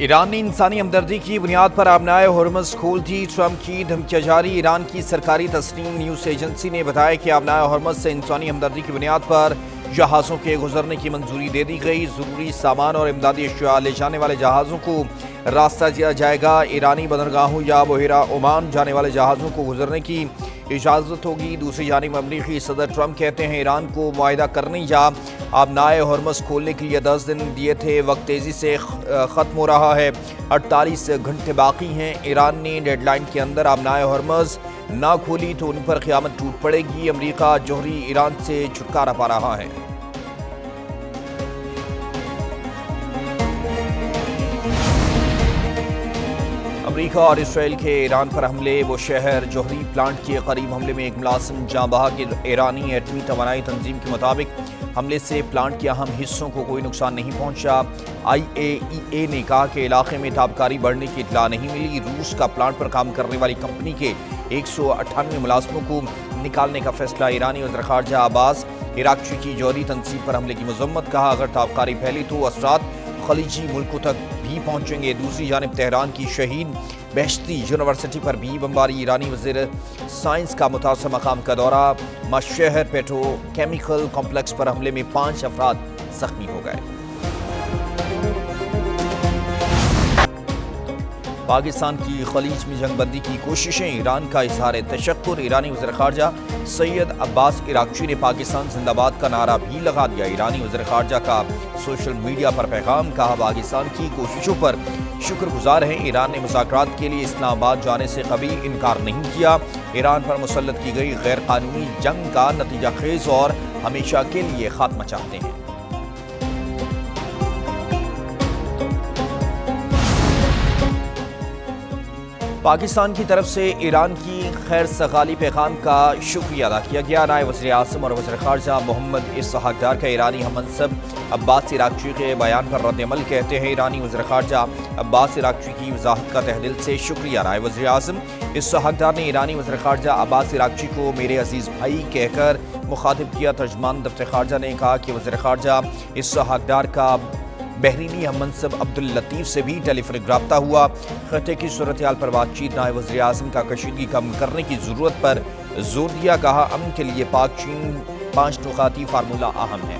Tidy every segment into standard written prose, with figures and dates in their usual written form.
ایران نے انسانی ہمدردی کی بنیاد پر آبنائے ہرمز کھول دی، ٹرمپ کی دھمکیاں جاری۔ ایران کی سرکاری تسنیم نیوز ایجنسی نے بتایا کہ آبنائے ہرمز سے انسانی ہمدردی کی بنیاد پر جہازوں کے گزرنے کی منظوری دے دی گئی۔ ضروری سامان اور امدادی اشیاء لے جانے والے جہازوں کو راستہ دیا جائے گا۔ ایرانی بندرگاہوں یا بحیرہ عمان جانے والے جہازوں کو گزرنے کی اجازت ہوگی۔ دوسری جانب امریکی صدر ٹرمپ کہتے ہیں ایران کو معاہدہ کرنے یا آبنائے ہرمز کھولنے کے لیے 10 دن دیے تھے، وقت تیزی سے ختم ہو رہا ہے، 48 گھنٹے باقی ہیں۔ ایران نے ڈیڈ لائن کے اندر آبنائے ہرمز نہ کھولی تو ان پر قیامت ٹوٹ پڑے گی۔ امریکہ جوہری ایران سے چھٹکارا پا رہا ہے۔ امریکہ اور اسرائیل کے ایران پر حملے، وہ شہر جوہری پلانٹ کے قریب حملے میں ایک ملازم جاں بحق۔ ایرانی ایٹمی توانائی تنظیم کے مطابق حملے سے پلانٹ کے اہم حصوں کو کوئی نقصان نہیں پہنچا۔ IAEA نے کہا کہ علاقے میں تابکاری بڑھنے کی اطلاع نہیں ملی۔ روس کا پلانٹ پر کام کرنے والی کمپنی کے 198 ملازموں کو نکالنے کا فیصلہ۔ ایرانی وزیر خارجہ عباس عراقچی کی جوہری تنصیب پر حملے کی مذمت، کہا اگر تابکاری پھیلی تو اثرات خلیجی ملکوں تک بھی پہنچیں گے۔ دوسری جانب تہران کی شہید بہشتی یونیورسٹی پر بھی بمباری۔ ایرانی وزیر سائنس کا متاثرہ مقام کا دورہ۔ مشہور پیٹرو کیمیکل کمپلیکس پر حملے میں 5 افراد زخمی ہو گئے۔ پاکستان کی خلیج میں جنگ بندی کی کوششیں، ایران کا اظہار تشکر۔ ایرانی وزیر خارجہ سید عباس عراقچی نے پاکستان زندہ باد کا نعرہ بھی لگا دیا۔ ایرانی وزیر خارجہ کا سوشل میڈیا پر پیغام، کہا پاکستان کی کوششوں پر شکر گزار ہیں۔ ایران نے مذاکرات کے لیے اسلام آباد جانے سے کبھی انکار نہیں کیا۔ ایران پر مسلط کی گئی غیر قانونی جنگ کا نتیجہ خیز اور ہمیشہ کے لیے خاتمہ چاہتے ہیں۔ پاکستان کی طرف سے ایران کی خیر سگالی پیغام کا شکریہ ادا کیا گیا۔ نائب وزیر اعظم اور وزیر خارجہ محمد اسحاق ڈار کا ایرانی ہم منصب عباس عراقچی کے بیان پر رد عمل، کہتے ہیں ایرانی وزیر خارجہ عباس عراقچی کی وضاحت کا تہ دل سے شکریہ۔ نائب وزیر اعظم اسحاق ڈار نے ایرانی وزیر خارجہ عباس عراقچی کو میرے عزیز بھائی کہہ کر مخاطب کیا۔ ترجمان دفتر خارجہ نے کہا کہ وزیر خارجہ اسحاق ڈار کا بحرینی ہم منصب عبداللطیف سے بھی ٹیلی فونک رابطہ ہوا۔ خطے کی صورتحال پر بات چیت، نائب وزیر اعظم کا کشیدگی کم کرنے کی ضرورت پر زور دیا، کہا امن کے لیے پاک چین 5 نقاطی فارمولہ اہم ہے۔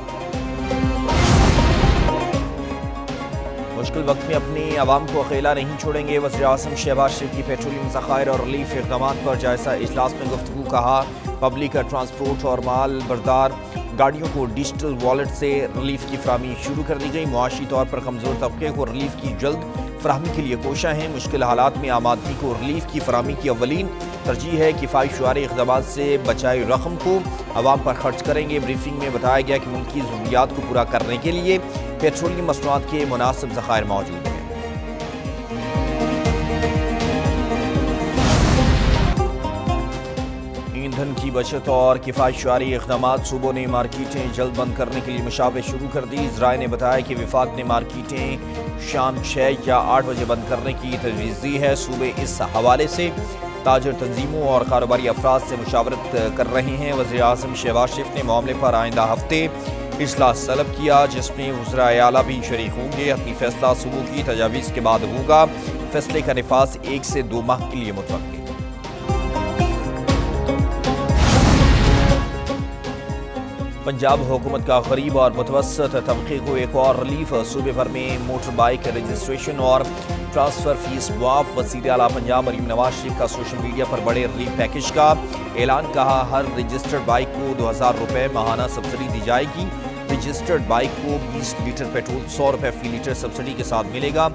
مشکل وقت میں اپنی عوام کو اکیلا نہیں چھوڑیں گے، وزیر اعظم شہباز شریف کی پیٹرولیم ذخائر اور ریلیف اقدامات پر جائزہ اجلاس میں گفتگو، کہا پبلک ٹرانسپورٹ اور مال بردار گاڑیوں کو ڈیجیٹل والیٹ سے ریلیف کی فراہمی شروع کر دی گئی۔ معاشی طور پر کمزور طبقے کو ریلیف کی جلد فراہمی کے لیے کوشاں ہیں۔ مشکل حالات میں عام آدمی کو ریلیف کی فراہمی کی اولین ترجیح ہے۔ کفایت شعاری اقدامات سے بچائی رقم کو عوام پر خرچ کریں گے۔ بریفنگ میں بتایا گیا کہ ملکی ضروریات کو پورا کرنے کے لیے پیٹرولیم مصنوعات کے مناسب ذخائر موجود ہیں۔ ایندھن کی بچت اور کفایت شعاری اقدامات، صوبوں نے مارکیٹیں جلد بند کرنے کے لیے مشاورت شروع کر دی۔ ذرائع نے بتایا کہ وفاق نے مارکیٹیں شام 6 یا 8 بجے بند کرنے کی تجویز دی ہے۔ صوبے اس حوالے سے تاجر تنظیموں اور کاروباری افراد سے مشاورت کر رہے ہیں۔ وزیر اعظم شہباز شریف نے معاملے پر آئندہ ہفتے اجلاس طلب کیا، جس میں وزرائے اعلیٰ بھی شریک ہوں گے۔ حتمی فیصلہ صوبوں کی تجاویز کے بعد ہوگا۔ فیصلے کا نفاذ 1 سے 2 ماہ کے لیے متوقع۔ پنجاب حکومت کا غریب اور متوسط طبقے کو ایک اور ریلیف، صوبے بھر میں موٹر بائک رجسٹریشن اور ٹرانسفر فیس معاف۔ وزیر اعلیٰ پنجاب مریم نواز شریف کا سوشل میڈیا پر بڑے ریلیف پیکج کا اعلان، کہا ہر رجسٹرڈ بائک کو 2000 روپے ماہانہ سبسڈی دی جائے گی۔ رجسٹرڈ بائک کو 20 لیٹر پیٹرول 100 روپے فی لیٹر سبسڈی کے ساتھ ملے گا۔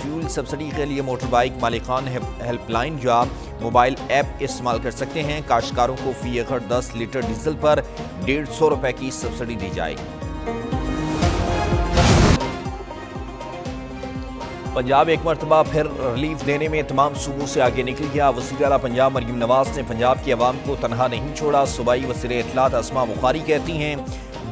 فیول سبسڈی کے لیے موٹر بائک مالکان ہیلپ لائن یا موبائل ایپ استعمال کر سکتے ہیں۔ کاشتکاروں کو فی ایکڑ 10 لیٹر ڈیزل پر 150 روپے کی سبسڈی دی جائے گی۔ پنجاب ایک مرتبہ پھر ریلیف دینے میں تمام صوبوں سے آگے نکل گیا۔ وزیر اعلیٰ پنجاب مریم نواز نے پنجاب کی عوام کو تنہا نہیں چھوڑا۔ صوبائی وزیر اطلاعات اسماء بخاری کہتی ہیں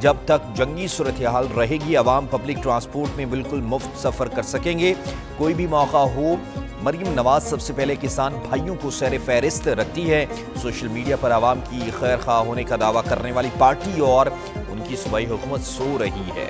جب تک جنگی صورتحال رہے گی عوام پبلک ٹرانسپورٹ میں بالکل مفت سفر کر سکیں گے، کوئی بھی موقع ہو۔ مریم نواز سب سے پہلے کسان بھائیوں کو سیر فہرست رکھتی ہے۔ سوشل میڈیا پر عوام کی خیر خواہ ہونے کا دعویٰ کرنے والی پارٹی اور ان کی صوبائی حکومت سو رہی ہے۔